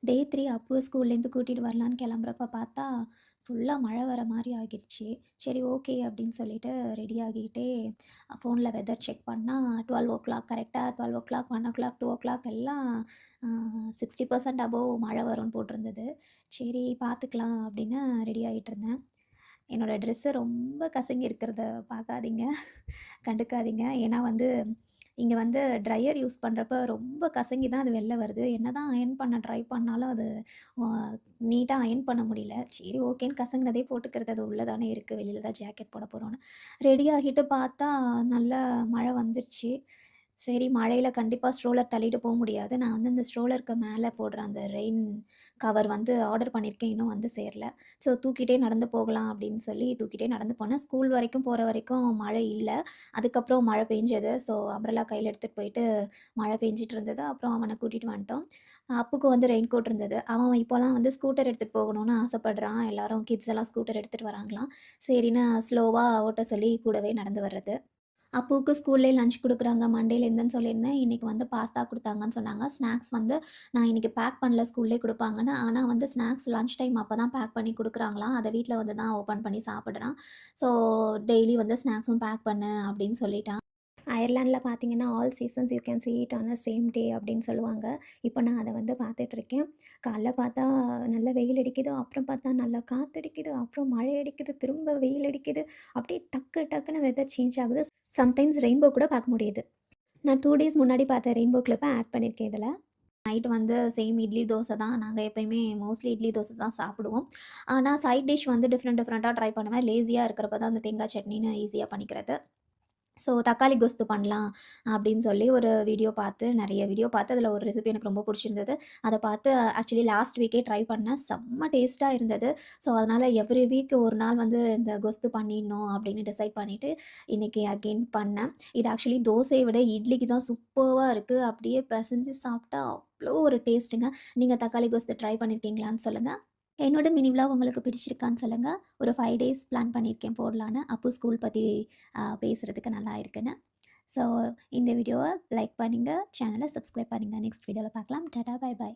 டே 3 அப்போ ஸ்கூல்லேருந்து கூட்டிட்டு வரலான்னு கிளம்புறப்ப பார்த்தா, ஃபுல்லா மழை வர மாரி ஆகிருச்சு. சரி ஓகே அப்படின்னு சொல்லிட்டு ரெடி ஆகிட்டே ஃபோன்ல வெதர் செக் பண்ணா 12:00 கரெக்ட்டா 12:00, 1:00, 2:00 எல்லாம் 60% அபோவ் மழை வரும்னு போட்டிருந்தது. சரி பார்த்துக்கலாம் அப்படின்னு ரெடி ஆகிட்டுருந்தேன். என்னோட ட்ரெஸ்ஸு ரொம்ப கசங்கி இருக்கிறத பார்க்காதீங்க, கண்டுக்காதீங்க. ஏன்னா வந்து இங்க வந்து ட்ரையர் யூஸ் பண்ணுறப்ப ரொம்ப கசங்கி தான் அது வெளில வருது. என்னதான் அயர்ன் பண்ண ட்ரை பண்ணாலும் அது அ நீட்டா அயர்ன் பண்ண முடியல. சரி ஓகேன்னு கசங்கினதே போட்டுக்கிறது. அது உள்ள தானே இருக்கு. வெளியில தான் ஜாக்கெட் போட போறோம்ன்னு. ரெடி ஆகிட்டு பார்த்தா நல்லா மழை வந்துருச்சு. சரி மழையில கண்டிப்பா ஸ்ட்ரோலர் தள்ளிட்டு முடியாது. நான் வந்து இந்த ஸ்ட்ரோலருக்கு மேல போடுற அந்த ரெயின் கவர் வந்து ஆர்டர் பண்ணியிருக்கேன். இன்னும் வந்து சேரல. ஸோ தூக்கிட்டே நடந்து போகலாம் அப்படின்னு சொல்லி தூக்கிட்டே நடந்து போனேன். ஸ்கூல் வரைக்கும் போற வரைக்கும் மழை இல்ல. அதுக்கப்புறம் மழை பெஞ்சது. ஸோ அம்ப்ரெல்லா கையில எடுத்துட்டு போயிட்டு மழை பெஞ்சுட்டு இருந்தது. அப்புறம் அவன கூட்டிட்டு வந்துட்டோம். அப்புக்கு வந்து ரெயின் கோட் இருந்தது. அவன் இப்போலாம் வந்து ஸ்கூட்டர் எடுத்துட்டு போகணும்னு ஆசைப்படுறான். எல்லாரும் கிட்ஸ் எல்லாம் ஸ்கூட்டர் எடுத்துட்டு வராங்களாம். சரின்னு ஸ்லோவா ஓட்ட சொல்லி கூடவே நடந்து வர்றது. அப்புவுக்கு ஸ்கூல்லேயே லஞ்ச் குடுக்குறாங்க மண்டேலேருந்துன்னு சொல்லியிருந்தேன். இன்னைக்கு வந்து பாஸ்தா குடுத்தாங்கன்னு சொன்னாங்க. ஸ்நாக்ஸ் வந்து நான் இன்னைக்கு பேக் பண்ணல ஸ்கூல்லேயே குடுப்பாங்கன்னு. ஆனா வந்து ஸ்நாக்ஸ் லஞ்ச் டைம் அப்ப தான் பேக் பண்ணி குடுக்குறாங்களாம். அத வீட்ல வந்து தான் ஓப்பன் பண்ணி சாப்பிடுறான். ஸோ டெய்லி வந்து ஸ்நாக்ஸும் பேக் பண்ணு அப்படின்னு சொல்லிட்டான். அயர்லாண்ட்ல பார்த்தீங்கன்னா, all seasons you can see it on a same day அப்படின்னு சொல்லுவாங்க. இப்போ நான் அத வந்து பார்த்துட்ருக்கேன். காலைல பார்த்தா நல்ல வெயில் அடிக்குது, அப்புறம் பார்த்தா நல்லா காத்தடிக்குது, அப்புறம் மழை அடிக்குது, திரும்ப வெயில் அடிக்குது. அப்படியே டக்கு டக்குன்னு வெதர் சேஞ்ச் ஆகுது. சம்டைம்ஸ் ரெயின்போ கூட பார்க்க முடியுது. நான் 2 டேஸ் முன்னாடி பார்த்த ரெயின்போ கிளிப்ப ஆட் பண்ணியிருக்கேன் இதுல. நைட் வந்து சேம் இட்லி, தோசை தான். நாங்க எப்பயுமே மோஸ்ட்லி இட்லி, தோசை தான் சாப்பிடுவோம். ஆனா சைட் டிஷ் வந்து டிஃப்ரெண்ட்டா ட்ரை பண்ணுவேன். லேசியா இருக்கிறப்ப தான் அந்த தேங்காய் சட்னின்னு ஈஸியா பண்ணிக்கிறது. ஸோ தக்காளி கொஸ்து பண்ணலாம் அப்படின்னு சொல்லி ஒரு வீடியோ பார்த்து, நெறைய வீடியோ பார்த்து அதில ஒரு ரெசிபி எனக்கு ரொம்ப புடிச்சிருந்தது. அத பார்த்து ஆக்சுவலி லாஸ்ட் வீக்கே ட்ரை பண்ணேன். செம்ம டேஸ்ட்டா இருந்தது. ஸோ அதனால எவ்ரி வீக் ஒரு நாள் வந்து இந்த கொஸ்து பண்ணிடணும் அப்படின்னு டிசைட் பண்ணிட்டு, இன்னைக்கு அகெயின் பண்ணேன். இது ஆக்சுவலி தோசைய விட இட்லிக்கு தான் சூப்பர்வா இருக்கு. அப்படியே பெசஞ்சு சாப்பிட்டா அவ்ளோ ஒரு டேஸ்ட்டுங்க. நீங்க தக்காளி கொஸ்து ட்ரை பண்ணியிருக்கீங்களான்னு சொல்லுங்க. என்னோட மினி விளாக் உங்களுக்கு பிடிச்சிருக்கான்னு சொல்லுங்க. ஒரு 5 டேஸ் பிளான் பண்ணியிருக்கேன் போடலான்னு. அப்பு ஸ்கூல் பத்தி பேசுறதுக்கு நல்லா இருக்குன்னு. ஸோ இந்த வீடியோவ லைக் பண்ணுங்க, சேனல சப்ஸ்கிரைப் பண்ணுங்க. நெக்ஸ்ட் வீடியோல பார்க்கலாம். Tata, bye by.